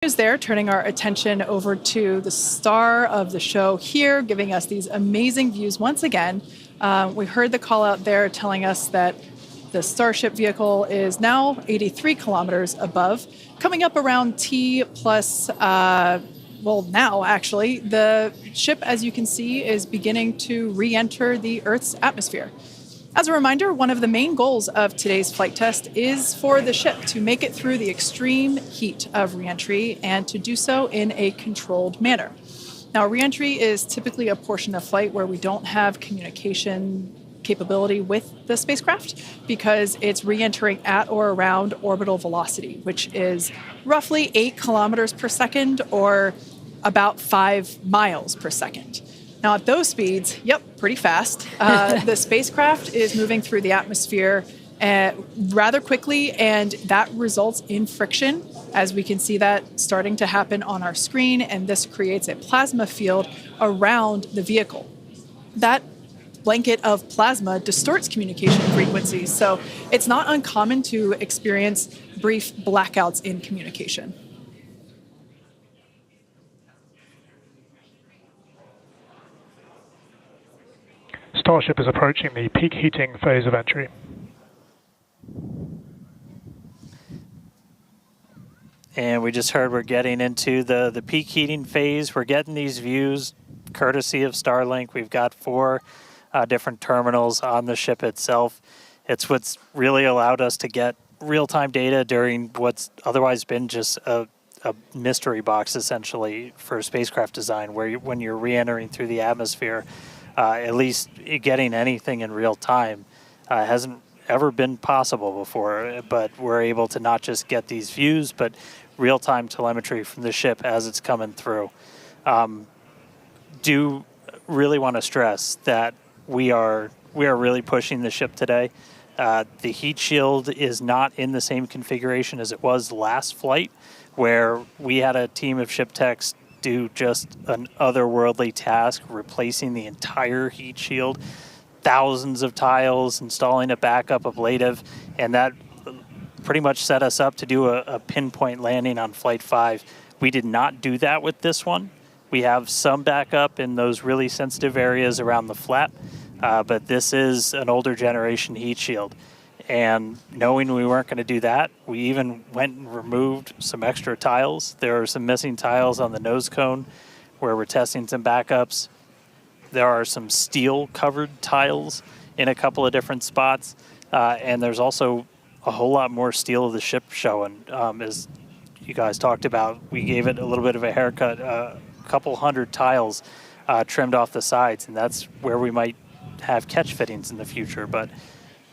Is there, turning our attention over to the star of the show here, giving us these amazing views once again. We heard the call out there telling us that the Starship vehicle is now 83 kilometers above, coming up around T plus, now actually, the ship, as you can see, is beginning to re-enter the Earth's atmosphere. As a reminder, one of the main goals of today's flight test is for the ship to make it through the extreme heat of reentry and to do so in a controlled manner. Now, reentry is typically a portion of flight where we don't have communication capability with the spacecraft because it's re-entering at or around orbital velocity, which is roughly 8 kilometers per second or about 5 miles per second. Now, at those speeds, pretty fast. The spacecraft is moving through the atmosphere rather quickly, and that results in friction, as we can see that starting to happen on our screen, and this creates a plasma field around the vehicle. That blanket of plasma distorts communication frequencies, so it's not uncommon to experience brief blackouts in communication. Starship is approaching the peak heating phase of entry. And we just heard we're getting into the peak heating phase. We're getting these views courtesy of Starlink. We've got 4 different terminals on the ship itself. It's what's really allowed us to get real-time data during what's otherwise been just a mystery box, essentially, for spacecraft design, where when you're re-entering through the atmosphere, at least getting anything in real time hasn't ever been possible before, but we're able to not just get these views, but real-time telemetry from the ship as it's coming through. Do really want to stress that we are really pushing the ship today. The heat shield is not in the same configuration as it was last flight, where we had a team of ship techs do just an otherworldly task, replacing the entire heat shield, thousands of tiles, installing a backup ablative, and that pretty much set us up to do a pinpoint landing on Flight 5. We did not do that with this one. We have some backup in those really sensitive areas around the flat, but this is an older generation heat shield. And knowing we weren't going to do that, we even went and removed some extra tiles. There are some missing tiles on the nose cone where we're testing some backups. There are some steel-covered tiles in a couple of different spots. And there's also a whole lot more steel of the ship showing. As you guys talked about, we gave it a little bit of a haircut, a couple hundred tiles trimmed off the sides, and that's where we might have catch fittings in the future. But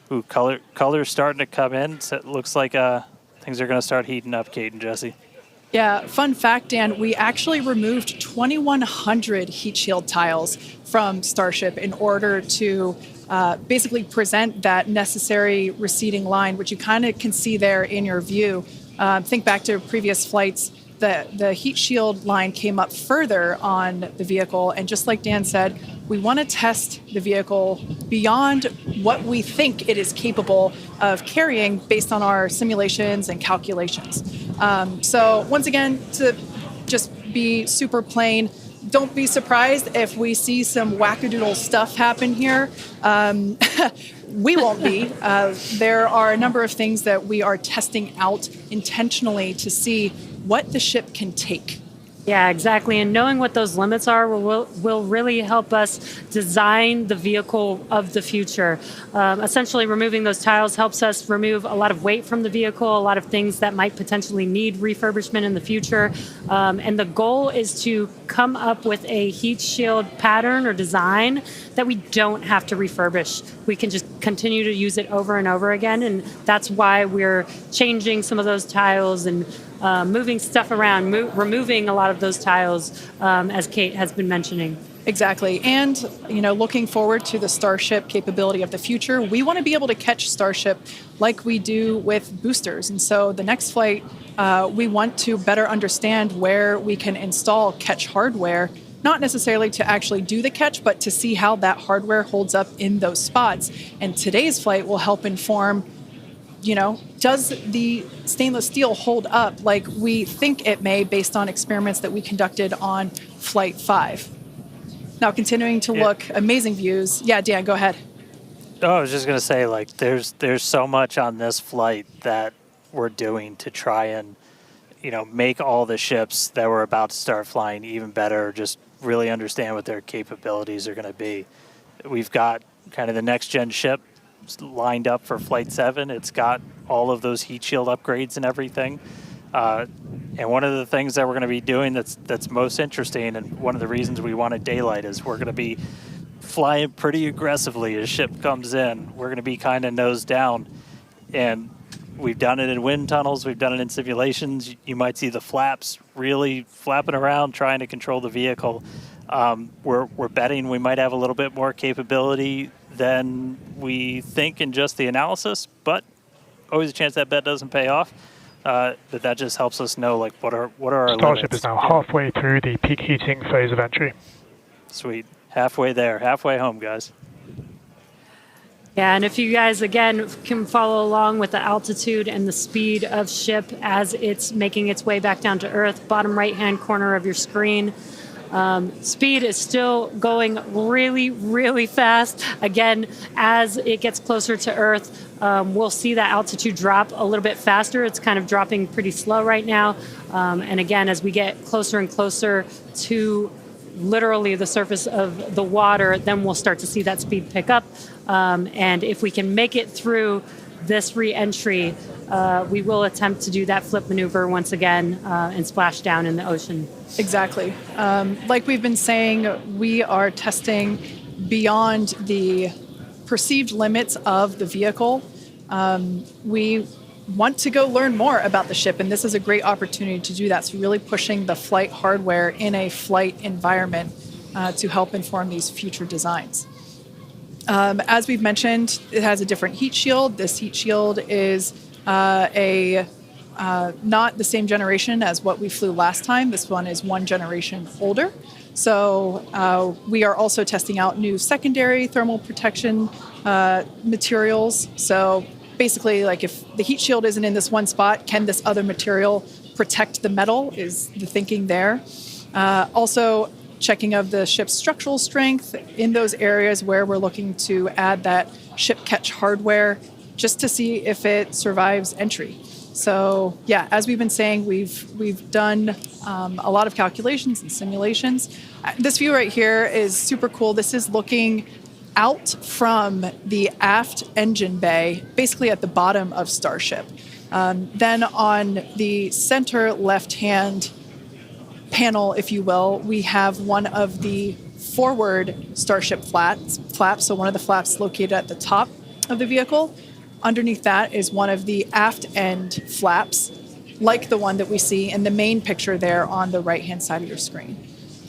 ooh, color's starting to come in. So it looks like things are going to start heating up, Kate and Jesse. Yeah, fun fact, Dan, we actually removed 2,100 heat shield tiles from Starship in order to basically present that necessary receding line, which you kind of can see there in your view. Think back to previous flights. The heat shield line came up further on the vehicle, and just like Dan said, we want to test the vehicle beyond what we think it is capable of carrying based on our simulations and calculations. So once again, to just be super plain, don't be surprised if we see some wackadoodle stuff happen here. We won't be. There are a number of things that we are testing out intentionally to see what the ship can take. Yeah, exactly. And knowing what those limits are will really help us design the vehicle of the future. Essentially, removing those tiles helps us remove a lot of weight from the vehicle, a lot of things that might potentially need refurbishment in the future. And the goal is to come up with a heat shield pattern or design that we don't have to refurbish. We can just continue to use it over and over again. And that's why we're changing some of those tiles and moving stuff around, removing a lot of those tiles, as Kate has been mentioning. Exactly. And, looking forward to the Starship capability of the future, we want to be able to catch Starship like we do with boosters. And so the next flight, we want to better understand where we can install catch hardware, not necessarily to actually do the catch, but to see how that hardware holds up in those spots. And today's flight will help inform does the stainless steel hold up like we think it may based on experiments that we conducted on Flight 5? Now, continuing to look, amazing views. Yeah, Dan, go ahead. Oh, I was just going to say, like, there's so much on this flight that we're doing to try and, make all the ships that we're about to start flying even better, just really understand what their capabilities are going to be. We've got kind of the next-gen ship lined up for Flight 7. It's got all of those heat shield upgrades and everything. And one of the things that we're going to be doing that's most interesting, and one of the reasons we wanted daylight, is we're going to be flying pretty aggressively as ship comes in. We're going to be kind of nose down, and we've done it in wind tunnels. We've done it in simulations. You might see the flaps really flapping around trying to control the vehicle. We're betting we might have a little bit more capability than we think in just the analysis, but always a chance that bet doesn't pay off. But that just helps us know, like, what are our Starship limits. is now halfway through the peak heating phase of entry. Sweet. Halfway there. Halfway home, guys. Yeah, and if you guys, again, can follow along with the altitude and the speed of ship as it's making its way back down to Earth, bottom right-hand corner of your screen, speed is still going really, really fast. Again, as it gets closer to Earth, we'll see that altitude drop a little bit faster. It's kind of dropping pretty slow right now. And again, as we get closer and closer to literally the surface of the water, then we'll start to see that speed pick up. And if we can make it through this re-entry, we will attempt to do that flip maneuver once again and splash down in the ocean. Exactly. Like we've been saying, we are testing beyond the perceived limits of the vehicle. We want to go learn more about the ship, and this is a great opportunity to do that. So really pushing the flight hardware in a flight environment to help inform these future designs. As we've mentioned, it has a different heat shield. This heat shield is not the same generation as what we flew last time. This one is one generation older. So we are also testing out new secondary thermal protection materials. So basically, like, if the heat shield isn't in this one spot, can this other material protect the metal is the thinking there. Also, checking of the ship's structural strength in those areas where we're looking to add that ship catch hardware just to see if it survives entry. So yeah, as we've been saying, we've done a lot of calculations and simulations. This view right here is super cool. This is looking out from the aft engine bay, basically at the bottom of Starship. Then on the center left-hand panel, if you will, we have one of the forward Starship flaps, so one of the flaps located at the top of the vehicle. Underneath that is one of the aft end flaps, like the one that we see in the main picture there on the right-hand side of your screen.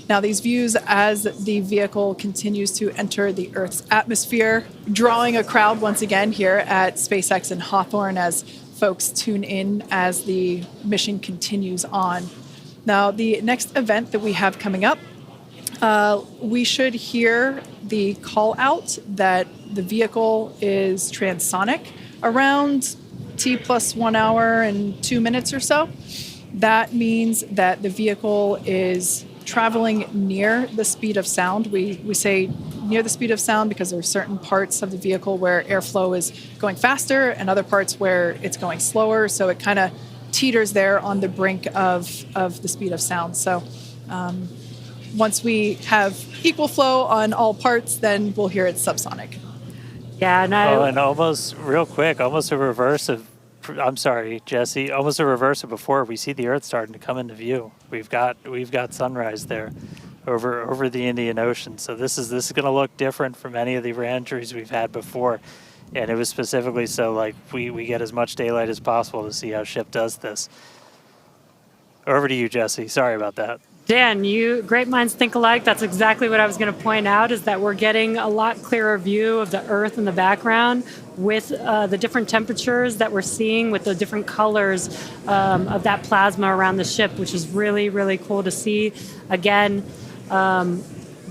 Now, these views as the vehicle continues to enter the Earth's atmosphere, drawing a crowd once again here at SpaceX in Hawthorne as folks tune in as the mission continues on. Now, the next event that we have coming up, we should hear the call out that the vehicle is transonic around T plus 1 hour and 2 minutes or so. That means that the vehicle is traveling near the speed of sound. We say near the speed of sound because there are certain parts of the vehicle where airflow is going faster and other parts where it's going slower. So it kind of teeters there on the brink of the speed of sound. So once we have equal flow on all parts, then we'll hear it's subsonic. Yeah, and almost real quick, almost a reverse of, I'm sorry, Jesse, almost a reverse of before. We see the Earth starting to come into view. We've got sunrise there over the Indian Ocean. So this is going to look different from any of the re-entries we've had before. And it was specifically so, like, we get as much daylight as possible to see how ship does this. Over to you, Jesse. Sorry about that. Dan, great minds think alike. That's exactly what I was going to point out, is that we're getting a lot clearer view of the Earth in the background with the different temperatures that we're seeing, with the different colors of that plasma around the ship, which is really, really cool to see. Again,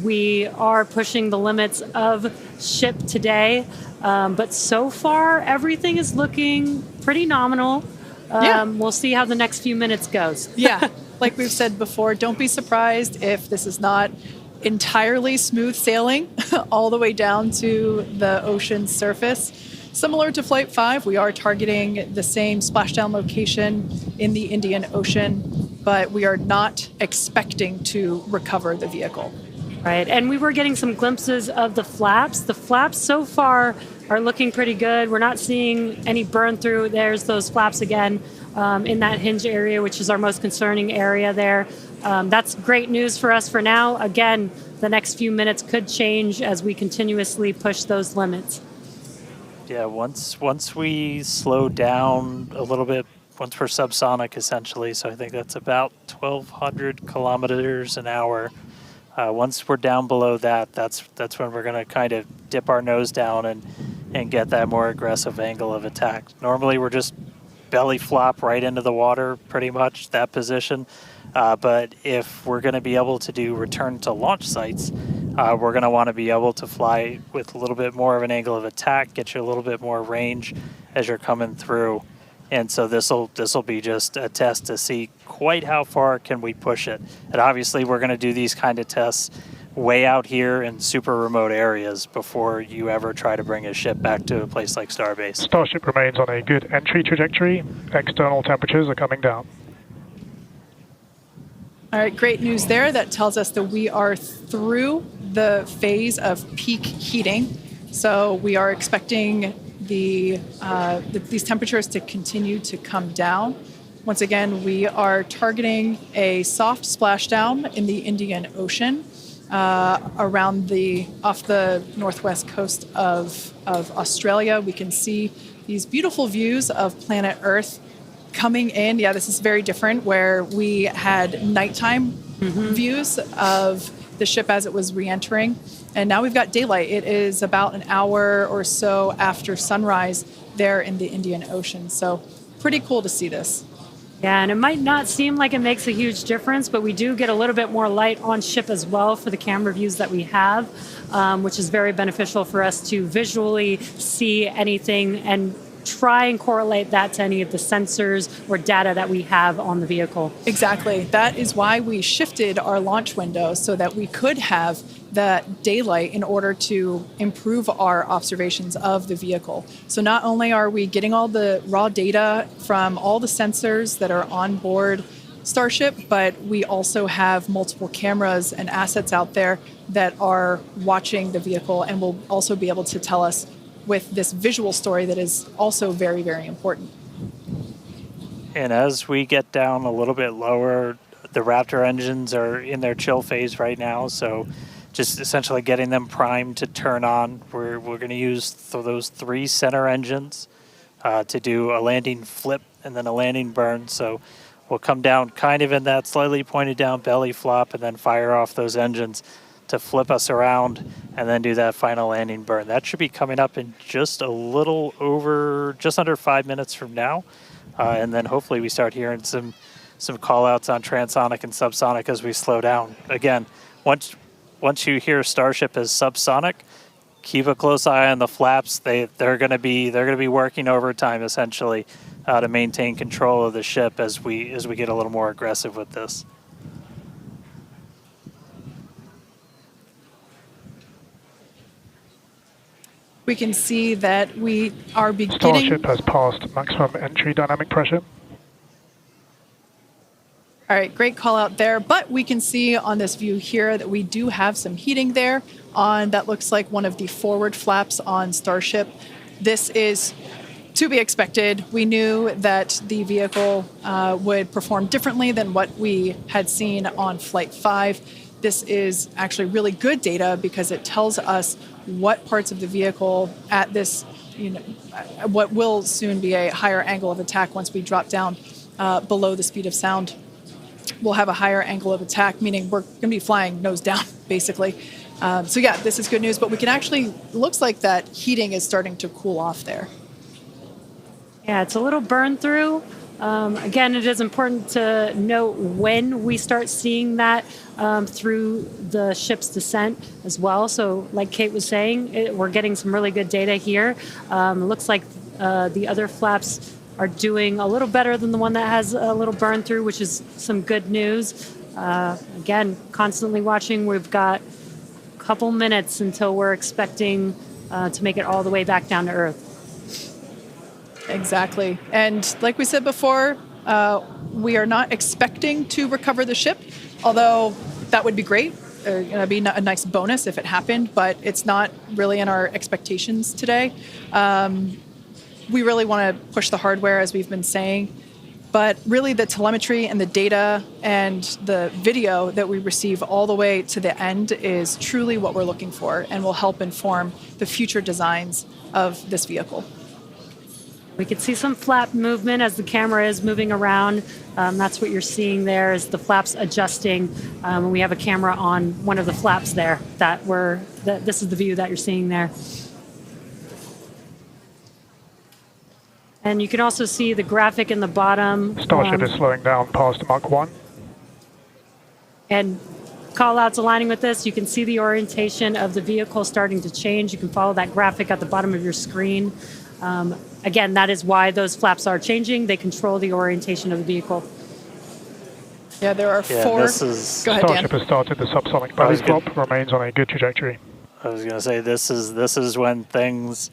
We are pushing the limits of ship today, but so far everything is looking pretty nominal. Yeah. We'll see how the next few minutes goes. Yeah, like we've said before, don't be surprised if this is not entirely smooth sailing all the way down to the ocean surface. Similar to Flight 5, we are targeting the same splashdown location in the Indian Ocean, but we are not expecting to recover the vehicle. Right, and we were getting some glimpses of the flaps. The flaps so far are looking pretty good. We're not seeing any burn through. There's those flaps again in that hinge area, which is our most concerning area there. That's great news for us for now. Again, the next few minutes could change as we continuously push those limits. Yeah, once we slow down a little bit, once we're subsonic essentially, so I think that's about 1,200 kilometers an hour. Once we're down below that, that's when we're going to kind of dip our nose down and get that more aggressive angle of attack. Normally we're just belly flop right into the water, pretty much that position. But if we're going to be able to do return to launch sites, we're going to want to be able to fly with a little bit more of an angle of attack, get you a little bit more range as you're coming through. And so this'll be just a test to see quite how far can we push it. And obviously we're going to do these kind of tests way out here in super remote areas before you ever try to bring a ship back to a place like Starbase. Starship remains on a good entry trajectory. External temperatures are coming down. All right, great news there. That tells us that we are through the phase of peak heating. So we are expecting these temperatures to continue to come down. Once again, we are targeting a soft splashdown in the Indian Ocean off the northwest coast of Australia. We can see these beautiful views of planet Earth coming in. Yeah, this is very different, where we had nighttime views of the ship as it was re-entering. And now we've got daylight. It is about an hour or so after sunrise there in the Indian Ocean. So pretty cool to see this. Yeah, and it might not seem like it makes a huge difference, but we do get a little bit more light on ship as well for the camera views that we have, which is very beneficial for us to visually see anything and try and correlate that to any of the sensors or data that we have on the vehicle. Exactly. That is why we shifted our launch window so that we could have that daylight in order to improve our observations of the vehicle. So not only are we getting all the raw data from all the sensors that are on board Starship, but we also have multiple cameras and assets out there that are watching the vehicle and will also be able to tell us with this visual story that is also very, very important. And as we get down a little bit lower, the Raptor engines are in their chill phase right now, so just essentially getting them primed to turn on. We're going to use those 3 center engines to do a landing flip and then a landing burn. So we'll come down kind of in that slightly pointed down belly flop and then fire off those engines to flip us around and then do that final landing burn. That should be coming up in just under 5 minutes from now. And then hopefully we start hearing some call outs on transonic and subsonic as we slow down. Again, once you hear Starship as subsonic, keep a close eye on the flaps. They're going to be working overtime essentially to maintain control of the ship as we get a little more aggressive with this. We can see that we are beginning... Starship has passed maximum entry dynamic pressure. All right, great call out there. But we can see on this view here that we do have some heating there on that looks like one of the forward flaps on Starship. This is to be expected. We knew that the vehicle would perform differently than what we had seen on Flight 5. This is actually really good data because it tells us what parts of the vehicle at this, what will soon be a higher angle of attack once we drop down below the speed of sound. We'll have a higher angle of attack, meaning we're going to be flying nose down, basically. So yeah, this is good news, but we can actually, looks like that heating is starting to cool off there. Yeah, it's a little burn through, Again, it is important to note when we start seeing that through the ship's descent as well. So like Kate was saying, we're getting some really good data here. It looks like the other flaps are doing a little better than the one that has a little burn through, which is some good news. Again, constantly watching. We've got a couple minutes until we're expecting to make it all the way back down to Earth. Exactly. And like we said before, we are not expecting to recover the ship, although that would be great. It would be a nice bonus if it happened, but it's not really in our expectations today. We really want to push the hardware, as we've been saying, but really the telemetry and the data and the video that we receive all the way to the end is truly what we're looking for and will help inform the future designs of this vehicle. We can see some flap movement as the camera is moving around. That's what you're seeing there is the flaps adjusting. And we have a camera on one of the flaps there this is the view that you're seeing there. And you can also see the graphic in the bottom. Starship is slowing down past Mach 1. And call-outs aligning with this. You can see the orientation of the vehicle starting to change. You can follow that graphic at the bottom of your screen. Again, that is why those flaps are changing. They control the orientation of the vehicle. Yeah, there are four. Go ahead, Starship Dan. has started the subsonic belly flop, remains on a good trajectory. I was going to say this is when things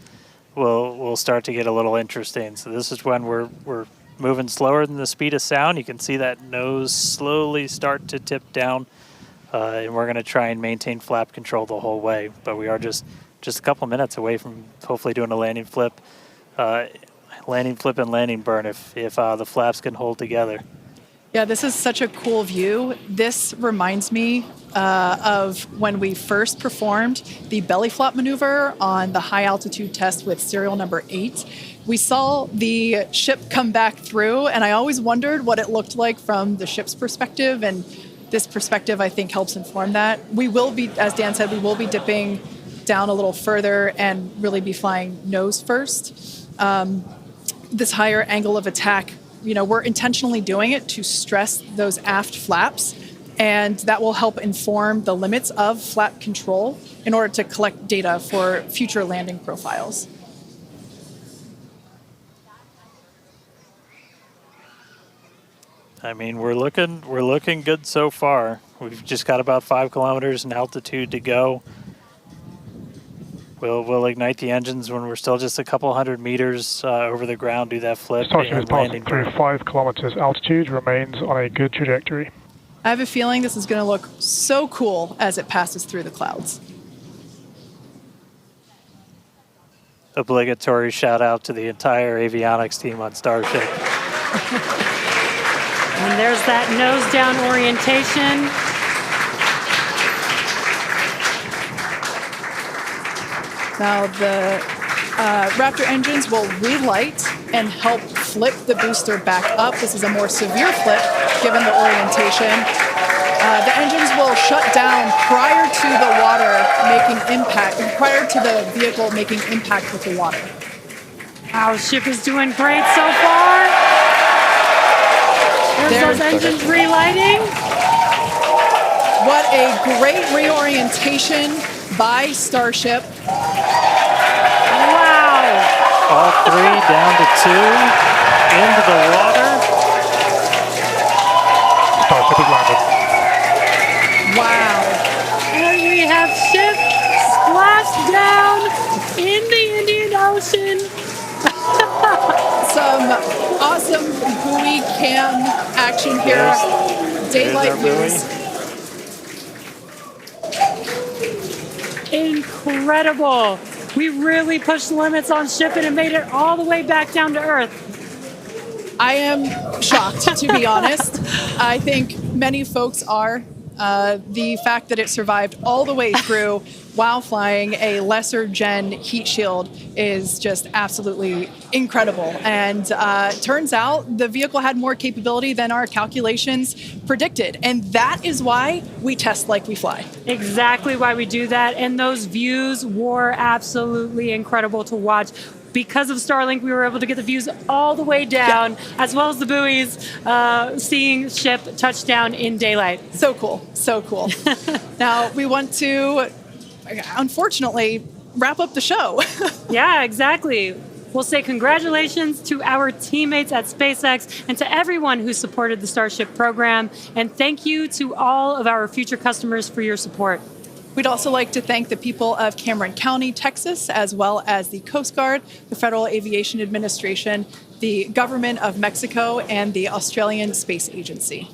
will start to get a little interesting. So this is when we're moving slower than the speed of sound. You can see that nose slowly start to tip down, and we're going to try and maintain flap control the whole way. But we are just a couple minutes away from hopefully doing a landing flip and landing burn if the flaps can hold together. Yeah, this is such a cool view. This reminds me of when we first performed the belly flop maneuver on the high altitude test with serial number 8. We saw the ship come back through, and I always wondered what it looked like from the ship's perspective, and this perspective, I think, helps inform that. We will be, as Dan said, we will be dipping down a little further and really be flying nose first. This higher angle of attack, we're intentionally doing it to stress those aft flaps, and that will help inform the limits of flap control in order to collect data for future landing profiles. I mean, we're looking good so far. We've just got about 5 kilometers in altitude to go. We'll ignite the engines when we're still just a couple hundred meters over the ground, do that flip. Starship is passing through 5 kilometers altitude, remains on a good trajectory. I have a feeling this is going to look so cool as it passes through the clouds. Obligatory shout out to the entire avionics team on Starship. And there's that nose down orientation. Now the Raptor engines will relight and help flip the booster back up. This is a more severe flip given the orientation. The engines will shut down prior to the water making impact, prior to the vehicle making impact with the water. Our ship is doing great so far. There's those engines relighting. What a great reorientation by Starship. Wow. All 3 down to 2 into the water. Starship is landed. Wow. And we have ship splashed down in the Indian Ocean. Some awesome buoy cam action here. Daylight views. Incredible. We really pushed the limits on shipping and made it all the way back down to Earth. I am shocked, to be honest. I think many folks are. The fact that it survived all the way through while flying a lesser gen heat shield is just absolutely incredible. And turns out the vehicle had more capability than our calculations predicted. And that is why we test like we fly. Exactly why we do that. And those views were absolutely incredible to watch. because of Starlink, we were able to get the views all the way down, as well as the buoys, seeing ship touchdown in daylight. So cool. So cool. Now, we want to, unfortunately, wrap up the show. Yeah, exactly. We'll say congratulations to our teammates at SpaceX and to everyone who supported the Starship program. And thank you to all of our future customers for your support. We'd also like to thank the people of Cameron County, Texas, as well as the Coast Guard, the Federal Aviation Administration, the Government of Mexico, and the Australian Space Agency.